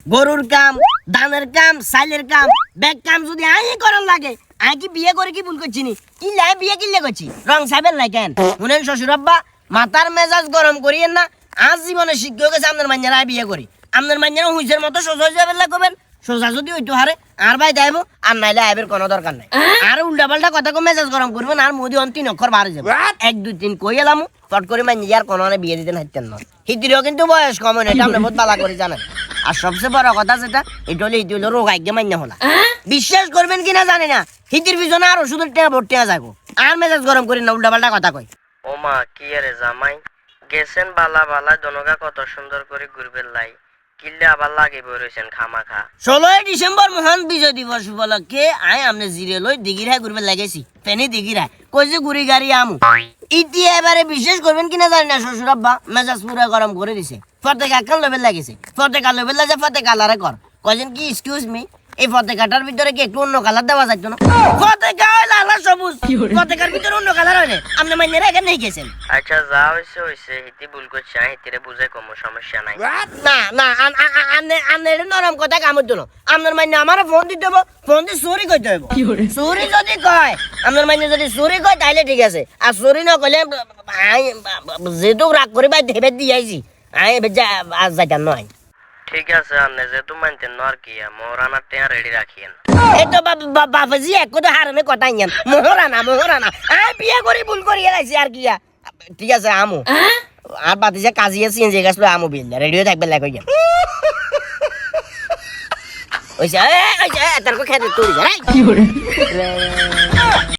গরুর কাম, ধানের কাম, সাইলের কাম, ব্যাগ কাম যদি আই করার লাগে, আই কি বিয়ে করে কি ভুল করছি নি? কি লাই বিয়ে কিল্লে করছি? রং সাইবেন নাই কেন? শুনেন শ্বশুর আব্বা, মাথার মেজাজ গরম করিয়েন না। আজ জীবনে শিক্ষা হয়ে গেছে আপনার মাইয়ারা বিয়ে করি। আপনার মাইয়ারা হুইসের মতো সোজা হয়ে যাবেন করবেন। সোজা যদি ওইটু হারে আর ভাই যাইব আর নাইলে আইবের কোনো দরকার নাই। আর উল্টা পাল্টা কথা কো মেজাজ গরম করবেন আর মোদি অন্তিন অক্ষর বাড়ে যাবে। 1 2 3 কই এলাম ফট করে মাইয়া আর কোনো বিয়ে দিতে হাইতেন না। হিতিরও কিন্তু বয়স কম না, এটা আপনি বহুত বালা করে জানেন। আর সবচেয়ে বড় কথা যেটা, এটা হলো রোগ আগে মাইনা হলা। বিশ্বাস করবেন কিনা জানি না, হিতির পিছনে আর ওষুধের টাকা ভর্তি হয়ে যাবো। আর মেজাজ গরম করি না, উল্টা পাল্টা কথা কই। ও মা কি আরে জামাই গেছেন বালা বালা জনগা কত সুন্দর করে ঘুরবে লাই কিল্লে আবার লাগে বইছেন খামাখা। 16 ডিসেম্বর মহান বিজয় দিবস উপলক্ষে আই আমনে জিরে লই দিঘিরায় ঘুরবে লাগাইছি। ফেনি দিঘিরায় কই যে ঘুরি গাড়ি আমু। ইতি এবারে বিশ্বাস করবেন কিনা জানি না, শ্বশুর আব্বা মেজাজ পুরো গরম করে দিছে। ফতেকা কাল লবেল লাগিছে, ফতেকা লবেল লাগে ফতেকা কালারে কর। কইছেন কি এক্সকিউজ মি, এই ফতেকাটার ভিতরে কি একটু অন্য কালার দেওয়া যাইতো না? ফতেকা লাল সবুজ, ফতেকার ভিতরে অন্য কালার হইলে আপনি মাইনেরা এখানে নিয়ে গেছেন। আচ্ছা যা হইছে হিতি ভুল করছে, হিতিরে বুঝে কোনো সমস্যা নাই। না না আনে নরম কথা কামড় দিল। আপনার মাইনে আমার ফোন দিতে হবো, ফোন দিয়ে চুরি করতে হইব। চুরি যদি কয়, আপনার মাইনে যদি চুরি কয় তাইলে ঠিক আছে। আর চুরি না কইলে যেহেতু রাগ করে বাই হেবে দিয়ে আইছি, আই আজ যাইতাম নয়। ঠিক আছে আন্নে যেহেতু মানতেন ন আর কি, মোহরানার টেয়া রেডি রাখিয়েন। এই তো বাবাজি এক কথা হারামে কথাই নেন। মোহরানা আই বিয়ে করি ভুল করি গেছি আর কি। ঠিক আছে আমু আর বাতি যে কাজিয়ে সিএনজি গেছিল আমু বিল রেডিও থাকবে লাগ হইয়া ওইসা তারপর খেতে তুই